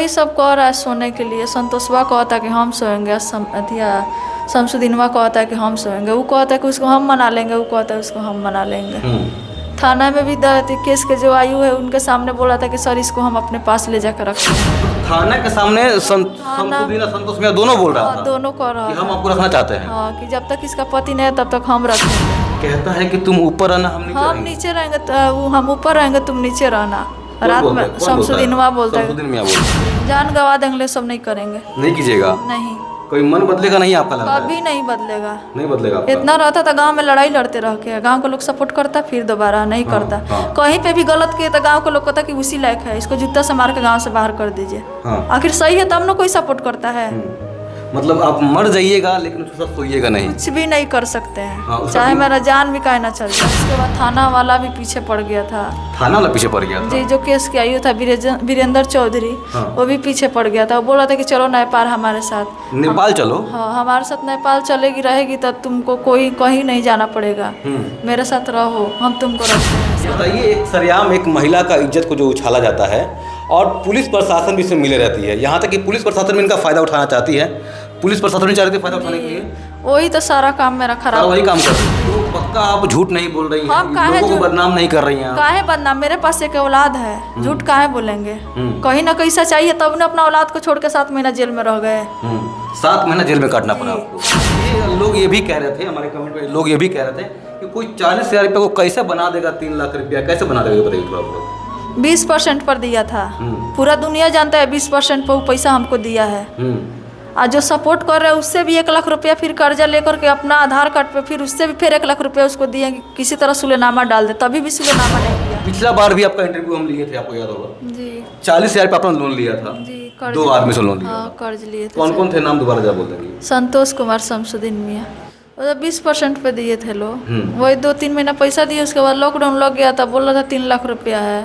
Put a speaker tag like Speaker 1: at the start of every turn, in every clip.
Speaker 1: वही सब कह रहा है सोने के लिए। संतोषवा कहता है कि हम सोएंगे, शमसुद्दीनवा कहता है कि हम सोएंगे, वो कहता है कि उसको हम मना लेंगे, वो कहता है उसको हम मना लेंगे। थाना में भी केस के जो आयु है उनके सामने बोला था कि सर इसको हम अपने पास ले जाकर रखते हैं।
Speaker 2: थाना के सामने शमसुद्दीन संतोष मियां दोनों बोल रहा था,
Speaker 1: दोनों कह रहा
Speaker 2: कि हम आपको रखना चाहते हैं।
Speaker 1: हाँ, कि जब तक इसका पति नहीं है तब तक हम रखेंगे।
Speaker 2: कहता है कि तुम ऊपर रहना, हम
Speaker 1: नीचे रहेंगे, तो हम ऊपर रहेंगे, तुम नीचे रहना। रात में शमसुद्दीनवा बोलता है जान गवा देंगे, सब नहीं करेंगे।
Speaker 2: नहीं कीजिएगा?
Speaker 1: नहीं।
Speaker 2: कोई मन बदलेगा नहीं आपका? लगता है
Speaker 1: कभी नहीं बदलेगा।
Speaker 2: नहीं बदलेगा आपका?
Speaker 1: इतना रहता था गांव में लड़ाई लड़ते रह के, गांव के लोग सपोर्ट करता, फिर दोबारा नहीं करता। कहीं पे भी गलत किए तो गांव के लोग कहता कि उसी लायक है, इसको जूता से मार के गांव से बाहर कर दीजिए। आखिर सही है तब ना कोई सपोर्ट करता है।
Speaker 2: मतलब आप मर जाइएगा लेकिन उसके साथ सोइएगा नहीं? कुछ
Speaker 1: भी नहीं कर सकते हैं, चाहे मेरा जान भी काहे ना चल जाए। उसके बाद थाना वाला भी पीछे पड़ गया था।
Speaker 2: थाना वाला पीछे पड़ गया था? जी,
Speaker 1: जो केस की आयु था वीरेंद्र चौधरी, वो भी पीछे पड़ गया था। वो बोला था कि चलो नेपाल हमारे साथ।
Speaker 2: नेपाल चलो?
Speaker 1: हाँ, हमारे साथ नेपाल चलेगी रहेगी तो तुमको कोई कहीं नहीं जाना पड़ेगा, मेरे साथ रहो, हम तुमको रखते हैं।
Speaker 2: बताइए, एक सरेआम एक महिला का इज्जत को जो उछाला जाता है और पुलिस प्रशासन भी इसमें मिले रहती है, यहाँ तक कि पुलिस प्रशासन भी इनका फायदा उठाना चाहती है। पुलिस प्रशासन भी चाह रही थी फायदा उठाने के लिए।
Speaker 1: वही तो सारा काम मेरा खराब।
Speaker 2: वही काम कर रही है। तो पक्का आप झूठ नहीं बोल रही हैं, लोगों को बदनाम नहीं कर रही हैं?
Speaker 1: काहे बदनाम, मेरे पास एक औलाद है, झूठ काहे बोलेंगे। कहीं ना कहीं सच्चाई है, तब ने अपना औलाद को छोड़ के 7 महीना जेल में रह गए।
Speaker 2: 7 महीना जेल में काटना पड़ा आपको। लोग ये भी कह रहे थे, हमारे कमेंट में लोग ये भी कह रहे थे कि कोई 40,000 रुपये को कैसे बना देगा, 3 लाख रुपया कैसे बना देगा, बताइए थोड़ा बहुत।
Speaker 1: 20% पर दिया था, पूरा दुनिया जानता है 20% पर वो पैसा हमको दिया है। और जो सपोर्ट कर रहे हैं उससे भी 1 लाख रुपया फिर कर्जा लेकर के अपना आधार कार्ड पे फिर उससे भी फिर 1 लाख रुपया उसको दिए, किसी तरह सुलेनामा डाल दे, तभी भी सुलेनामा नहीं दिया।
Speaker 2: पिछला बार भी आपका इंटरव्यू हम लिए थे, आपको याद होगा जी। 40,000 रुपये आपने लोन लिया था
Speaker 1: जी,
Speaker 2: 2 आदमी से लोन लिया।
Speaker 1: हाँ, कर्ज लिए थे।
Speaker 2: कौन कौन थे, नाम दोबारा जा बोल देंगे?
Speaker 1: संतोष कुमार, शमसुद्दीन मियाँ। 20% पे दिए थे लोग, वही 2-3 महीना पैसा दिए। उसके बाद लॉकडाउन लग गया था, बोल रहा था 3 लाख रुपया है,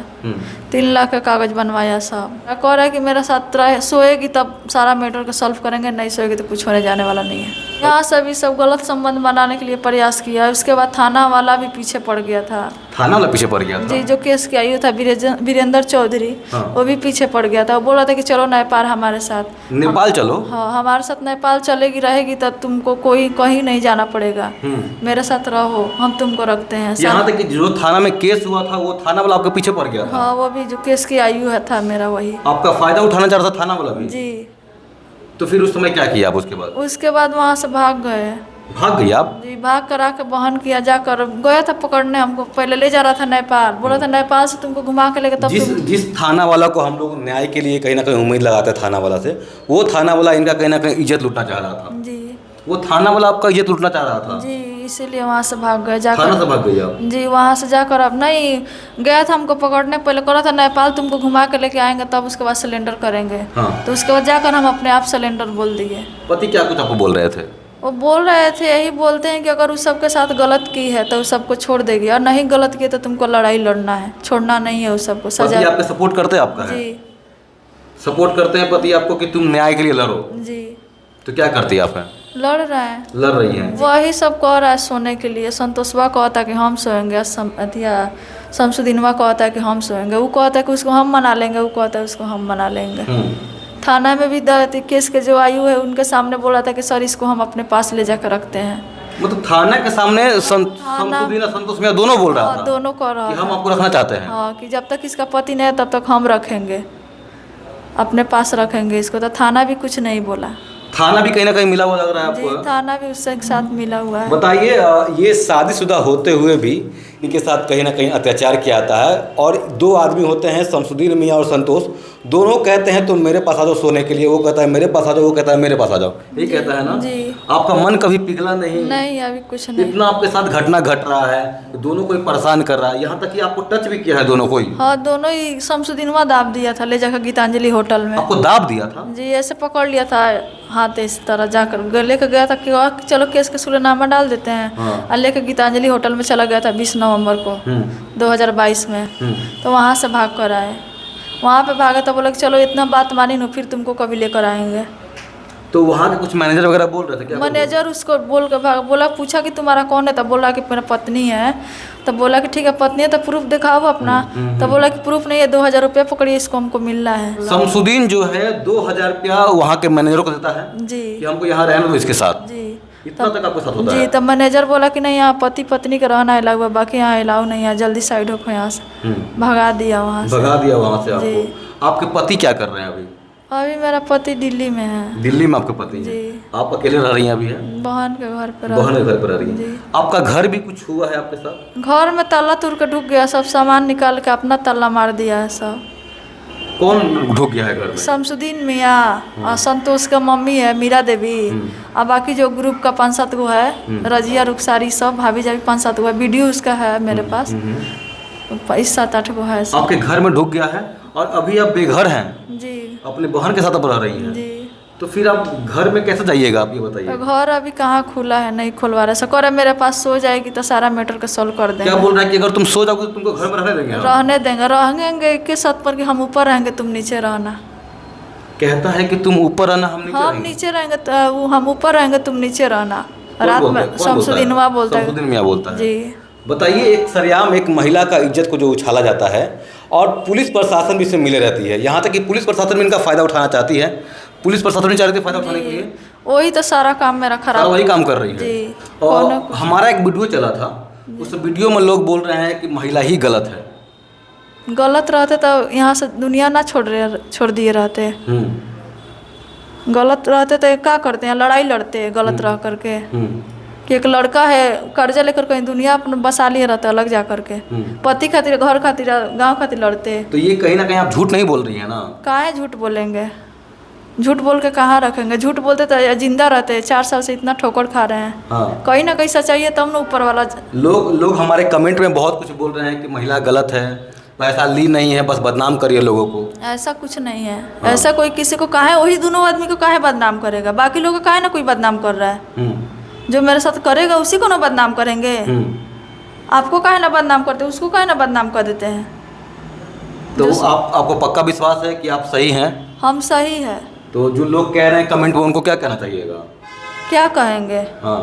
Speaker 1: 3 लाख का कागज बनवाया सब। कह रहा है कि मेरा साथ सोएगी तब सारा मैटर को सॉल्व करेंगे, नहीं सोएगी तो कुछ होने जाने वाला नहीं है। यहाँ सभी सब गलत संबंध बनाने के लिए प्रयास किया। उसके बाद थाना वाला भी पीछे पड़ गया था।
Speaker 2: थाना वाला पीछे पड़ गया था? जी,
Speaker 1: जो केस की आयु था वीरेंद्र चौधरी, वो भी पीछे पड़ गया था। वो बोला था कि चलो नेपाल हमारे साथ।
Speaker 2: नेपाल चलो?
Speaker 1: हाँ, हमारे साथ नेपाल चलेगी रहेगी तो तुमको कोई कहीं नहीं जाना पड़ेगा, मेरे साथ रहो, हम तुमको रखते हैं।
Speaker 2: यहाँ तक कि जो थाना में केस हुआ था वो थाना वाला आपके पीछे पड़ गया था?
Speaker 1: हाँ, वो भी जो केस की आयु है था मेरा, वही
Speaker 2: आपका फायदा उठाना चाह रहा था थाना वाला भी?
Speaker 1: जी।
Speaker 2: तो फिर उस समय क्या किया आप उसके बाद?
Speaker 1: उसके बाद वहाँ से भाग गए।
Speaker 2: भाग गए आप?
Speaker 1: जी, भाग कर आके बहन किया, जाकर गया था पकड़ने हमको। पहले ले जा रहा था नेपाल, बोला था नेपाल से तुमको घुमा के लेके तब
Speaker 2: जिस थाना वाला को हम लोग न्याय के लिए कहीं ना कहीं उम्मीद लगाते हैं थाना वाला से, वो थाना वाला इनका कहीं ना कहीं इज्जत लूटना चाह रहा था।
Speaker 1: जी,
Speaker 2: वो थाना वाला आपका इज्जत लूटना चाह रहा था?
Speaker 1: जी, इसीलिए वहाँ से भाग गए। जाकर
Speaker 2: थाना से भाग गए आप?
Speaker 1: जी, वहाँ से जाकर अब नहीं गया था हमको पकड़ने। पहले करा था नेपाल तुमको घुमा के लेके आएंगे तब उसके बाद सिलेंडर करेंगे। तो उसके बाद जाकर हम अपने आप सिलेंडर बोल दिए।
Speaker 2: पति क्या कुछ आपको बोल रहे थे?
Speaker 1: वो बोल रहे थे, यही बोलते हैं कि अगर उस सबके साथ गलत की है तो उस सबको छोड़ देगी, और नहीं गलत की तो तुमको लड़ाई लड़ना है, छोड़ना नहीं है उस सबको। सजा
Speaker 2: आपका सपोर्ट करते हैं? आपका
Speaker 1: जी,
Speaker 2: सपोर्ट करते हैं पति आपको कि तुम न्याय के लिए लड़ो?
Speaker 1: जी।
Speaker 2: तो क्या करती है आप?
Speaker 1: लड़ रहे हैं।
Speaker 2: लड़ रही हैं?
Speaker 1: वही सब कह रहा है सोने के लिए। संतोषवा कहता है कि हम सोएंगे, शमसुद्दीनवा कहता है कि हम सोएंगे, वो कहता है कि उसको हम मना लेंगे, वो कहता है उसको हम मना लेंगे। थाना में भी केस के जो आयु है उनके सामने बोला था कि सर इसको हम अपने पास ले जाकर रखते हैं।
Speaker 2: मतलब थाना के सामने शमसुद्दीन संतोष मियां दोनों बोल रहा था?
Speaker 1: दोनों कह रहा
Speaker 2: कि हम आपको रखना चाहते हैं।
Speaker 1: हाँ, कि जब तक इसका पति नहीं है तब तक हम रखेंगे, अपने पास रखेंगे इसको। तो थाना भी कुछ नहीं बोला।
Speaker 2: थाना भी कहीं ना कहीं मिला हुआ लग रहा है आपको?
Speaker 1: थाना भी उससे साथ मिला हुआ है।
Speaker 2: बताइए, ये शादीशुदा होते हुए भी इनके साथ कहीं ना कहीं अत्याचार किया जाता है, और 2 आदमी होते हैं, शमसुद्दीन मियां और संतोष, दोनों कहते हैं तुम मेरे पास आ जाओ सोने के लिए, वो कहता है मेरे पास आ जाओ, वो कहता है मेरे पास आ जाओ, ये कहता है ना जी। आपका मन कभी पिघला नहीं?
Speaker 1: नहीं, अभी कुछ नहीं।
Speaker 2: इतना आपके साथ घटना घट रहा है, दोनों कोई परेशान कर रहा है, यहाँ तक कि आपको टच भी किया है दोनों कोई?
Speaker 1: हाँ, दोनों ही। शमसुद्दीनवा दाब दिया था ले जाकर गीतांजलि होटल में।
Speaker 2: आपको दाब दिया था? जी,
Speaker 1: ऐसे पकड़ लिया था हाथ इस तरह, जाकर लेकर गया था कि चलो केस के सुलेनामा डाल देते हैं। और लेकर गीतांजलि होटल में चला गया था 20 नवंबर को 2022 में। तो वहाँ से भाग कर आए। वहाँ पे भागे तो बोला कि चलो इतना बात मानी न, फिर तुमको कभी लेकर आएंगे।
Speaker 2: तो वहाँ के कुछ मैनेजर वगैरह बोल रहे थे क्या?
Speaker 1: मैनेजर उसको बोल के बोला, पूछा कि तुम्हारा कौन है, तब बोला कि मेरा पत्नी है। तब बोला कि ठीक है पत्नी है तो प्रूफ दिखाओ अपना। तब बोला कि प्रूफ नहीं है, 2000 रुपया पकड़िए, इसको हमको मिलना है।
Speaker 2: शमसुद्दीन जो है 2000 रुपया वहाँ के मैनेजरों को देता है
Speaker 1: जी
Speaker 2: कि हमको यहाँ रहना दो इसके साथ।
Speaker 1: जी
Speaker 2: इतना तक आपके साथ होता है?
Speaker 1: जी। तब मैनेजर बोला कि नहीं, यहाँ पति पत्नी का रहना अलाउ है, बाकी यहाँ अलाउ नहीं है, जल्दी साइड हो यहाँ से। भगा दिया वहाँ से।
Speaker 2: भगा दिया वहाँ से
Speaker 1: जी।
Speaker 2: आपको। आपके पति क्या कर रहे हैं अभी?
Speaker 1: अभी मेरा पति दिल्ली में है।
Speaker 2: दिल्ली में आपके पति
Speaker 1: जी।
Speaker 2: हैं? आप अकेले रह रही हैं अभी? है
Speaker 1: बहन के घर पर।
Speaker 2: बहन के घर पर रह रही
Speaker 1: जी।
Speaker 2: हैं? आपका घर भी कुछ हुआ है आपके साथ?
Speaker 1: घर में ताला तोड़ के ढुक गया, सब सामान निकाल के अपना ताला मार दिया है सब।
Speaker 2: कौन ढुक गया है घर में?
Speaker 1: शमसुद्दीन मियाँ और संतोष का मम्मी है मीरा देवी, और बाकी जो ग्रुप का 5-7 गो है, रजिया रुखसारी सब भाभी जाभी 5-7 गो है, वीडियो उसका है मेरे पास, 7-8 गो है सब।
Speaker 2: आपके घर में ढुक गया है और अभी आप बेघर हैं?
Speaker 1: जी
Speaker 2: अपनी बहन के साथ आप रह रही हैं?
Speaker 1: जी।
Speaker 2: तो फिर आप घर में कैसे जाइएगा, आप ये बताइए।
Speaker 1: तो घर अभी कहाँ खुला है, नहीं खुलवा रहे। सकर है मेरे पास, सो जाएगी तो सारा मैटर का सॉल्व कर देंगे।
Speaker 2: क्या बोल रहा है कि अगर तुम सो जाओगे तो तुमको घर में रहने देंगे?
Speaker 1: रहने देंगे, रहेंगे के साथ पर कि हम ऊपर रहेंगे तुम नीचे रहना।
Speaker 2: कहता है कि तुम ऊपर रहना, हम नीचे
Speaker 1: हम
Speaker 2: रहेंगे।
Speaker 1: नीचे रहेंगे तो वो हम ऊपर रहेंगे तुम नीचे रहना।
Speaker 2: कौन
Speaker 1: रात
Speaker 2: बोलता है?
Speaker 1: में
Speaker 2: कौन बोलता है?
Speaker 1: शमसुद्दीनवा बोलता है।
Speaker 2: शमसुद्दीन मियाँ बोलता है।
Speaker 1: जी।
Speaker 2: बताइए, एक सरेआम एक महिला का इज्जत को जो उछाला जाता है और पुलिस प्रशासन भी इससे मिले रहती है, यहाँ तक कि पुलिस प्रशासन भी इनका फ़ायदा उठाना चाहती है। पुलिस प्रशासन नहीं चाह रही थी फ़ायदा उठाने के लिए?
Speaker 1: वही तो सारा काम मेरा खराब।
Speaker 2: वही काम कर रही है।
Speaker 1: जी।
Speaker 2: और हमारा एक वीडियो चला था, उस वीडियो में लोग बोल रहे हैं कि महिला ही गलत है।
Speaker 1: गलत रहते तो यहाँ से दुनिया ना छोड़ दिए रहते। गलत रहते तो क्या करते हैं, लड़ाई लड़ते गलत रह करके। कि एक लड़का है कर्जा लेकर कहीं दुनिया अपने बसा लिए रहता अलग जा करके, पति खातिर, घर खातिर, गांव खातिर लड़ते।
Speaker 2: तो ये कहीं ना कहीं आप झूठ नहीं बोल रही है ना?
Speaker 1: काहे झूठ बोलेंगे, झूठ बोल के कहाँ रखेंगे। झूठ बोलते तो जिंदा रहते, 4 साल से इतना ठोकर खा रहे हैं।
Speaker 2: हाँ।
Speaker 1: कहीं ना कहीं सच्चाई है तब ना ऊपर वाला।
Speaker 2: लोग हमारे कमेंट में बहुत कुछ बोल रहे हैं कि महिला गलत है, पैसा ली नहीं है, बस बदनाम करिए लोगों को।
Speaker 1: ऐसा कुछ नहीं है। ऐसा कोई किसी को काहे, वही दोनों आदमी को काहे बदनाम करेगा, बाकी लोगों को काहे ना कोई बदनाम कर रहा है। जो मेरे साथ करेगा उसी को ना बदनाम करेंगे। आपको काहे ना बदनाम करते, उसको काहे ना बदनाम कर देते हैं।
Speaker 2: तो आपको पक्का विश्वास है कि आप सही हैं?
Speaker 1: हम सही है।
Speaker 2: तो जो लोग कह रहे हैं कमेंट में, उनको क्या कहना चाहिएगा?
Speaker 1: क्या कहेंगे?
Speaker 2: हाँ।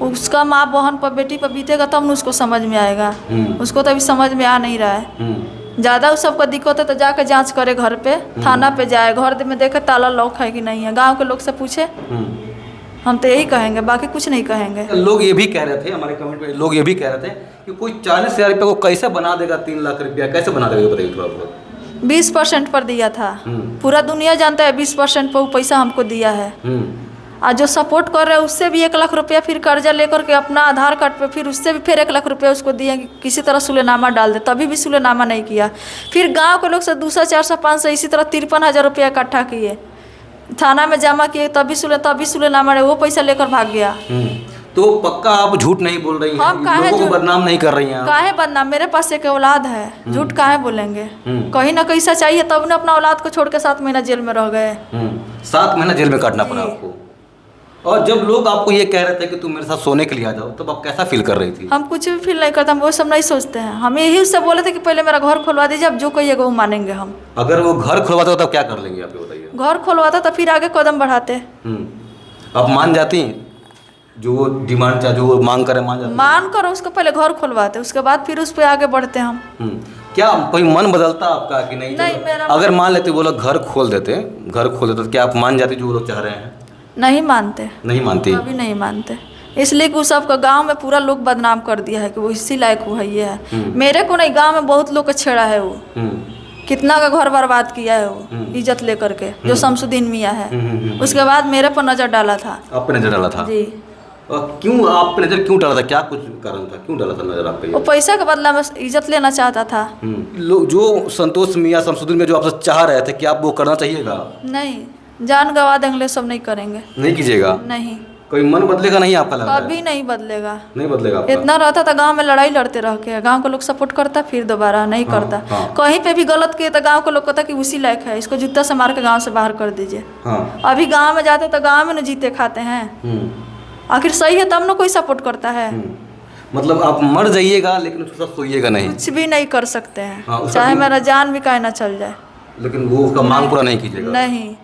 Speaker 1: उसका माँ बहन पर बेटी पर बीतेगा तब न उसको समझ में आएगा। उसको तो अभी समझ में आ नहीं रहा है। ज़्यादा उस सबको दिक्कत है तो जाके जांच करे, घर पे थाना पे जाए, घर में देखे ताला लॉक है कि नहीं है, गांव के लोग से पूछे। हम तो यही कहेंगे, बाकी कुछ नहीं कहेंगे।
Speaker 2: लोग ये भी कह रहे थे, हमारे कमेंट में लोग ये भी कह रहे थे कि कोई 40,000 रुपये को कैसे बना देगा, 3 लाख रुपया कैसे बना देगा, बताइए थोड़ा बहुत।
Speaker 1: 20% पर दिया था। पूरा दुनिया जानता है 20% पर वो पैसा हमको दिया है। और जो सपोर्ट कर रहे हैं उससे भी 1 लाख रुपया फिर कर्जा लेकर के अपना आधार कार्ड पे फिर उससे भी फिर 1 लाख रुपया उसको दिए कि किसी तरह सुलेनामा डाल दे, तभी भी सुलेनामा नहीं किया। फिर गांव के लोग से 200, 400, 500 इसी तरह 53,000 रुपया इकट्ठा किए, थाना में जमा किए, तभी सुलेनामा वो पैसा लेकर भाग गया।
Speaker 2: तो पक्का आप झूठ नहीं बोल रही हैं?
Speaker 1: हम काहे
Speaker 2: लोगों को बदनाम नहीं कर रही हैं?
Speaker 1: काहे बदनाम, मेरे पास एक औलाद है, झूठ काहे बोलेंगे। कहीं ना कहीं सच्चाई है, तब ने अपना औलाद को छोड़ के 7 महीना जेल में रह गए।
Speaker 2: 7 महीना जेल में काटना पड़ा आपको। और जब लोग आपको ये कह रहे थे कि तुम मेरे साथ सोने के लिए आ जाओ, तब आप कैसा फील कर रही थी?
Speaker 1: हम कुछ भी फील नहीं करते, हम वो सब नहीं सोचते हैं। हम यही उससे बोले थे कि पहले मेरा घर खुलवा दीजिए, अब जो कहिएगा वो मानेंगे हम।
Speaker 2: अगर वो घर खुलवाते हो तब क्या कर लेंगे आप, बताइए?
Speaker 1: घर खुलवाता तो फिर आगे कदम बढ़ाते।
Speaker 2: आप मान जाती? जो वो डिमांड चाहे, जो वो मांग करे, मान जाती?
Speaker 1: मान करो उसको पहले घर खुलवाते, उसके बाद फिर उस पर आगे बढ़ते हम।
Speaker 2: क्या कोई मन बदलता आपका कि नहीं?
Speaker 1: मेरा
Speaker 2: अगर मान लेते वो लोग घर खोल देते तो क्या आप मान जाती जो वो लोग चाह रहे हैं?
Speaker 1: नहीं मानते।
Speaker 2: नहीं मानती?
Speaker 1: अभी नहीं मानते, इसलिए कि उस सबका गांव में पूरा लोग बदनाम कर दिया है कि वो इसी लायक वो है, ये है। मेरे को नहीं, गांव में बहुत लोग का छेड़ा है वो, कितना का घर बर्बाद किया है वो इज्जत लेकर के, जो शमसुद्दीन मियाँ है। उसके बाद मेरे पर नजर डाला था। आप पे नजर डाला था? जी।
Speaker 2: क्यों आप पे नजर क्यों डाला था, क्या कुछ कारण था, क्यों डाला था नजर आप पे?
Speaker 1: वो पैसा के बदला में इज्जत लेना चाहता था।
Speaker 2: जो संतोष मियाँ शमसुद्दीन में जो आपसे चाह रहे थे, क्या आप वो करना चाहिएगा?
Speaker 1: नहीं, जान गवा देंगे, सब नहीं करेंगे।
Speaker 2: नहीं कीजिएगा?
Speaker 1: नहीं।
Speaker 2: कोई मन बदलेगा नहीं आपका? लग रहा है
Speaker 1: कभी नहीं बदलेगा।
Speaker 2: नहीं बदलेगा आपका?
Speaker 1: इतना रहता था गांव में लड़ाई लड़ते रह के, गांव के लोग सपोर्ट करता, फिर दोबारा नहीं करता। कहीं पे भी गलत किए तो गांव के लोग कहता कि उसी लायक है, इसको जूता से मार के गांव से बाहर कर दीजिए। अभी गांव में जाते तो गांव में न जीते खाते हैं। आखिर सही है तब न कोई सपोर्ट करता है।
Speaker 2: मतलब आप मर जाइएगा लेकिन उसके साथ सोइएगा नहीं?
Speaker 1: कुछ भी नहीं कर सकते हैं, चाहे मेरा जान भी काहे ना चल जाए,
Speaker 2: लेकिन वो उसका मांग पूरा नहीं कीजिएगा?
Speaker 1: नहीं।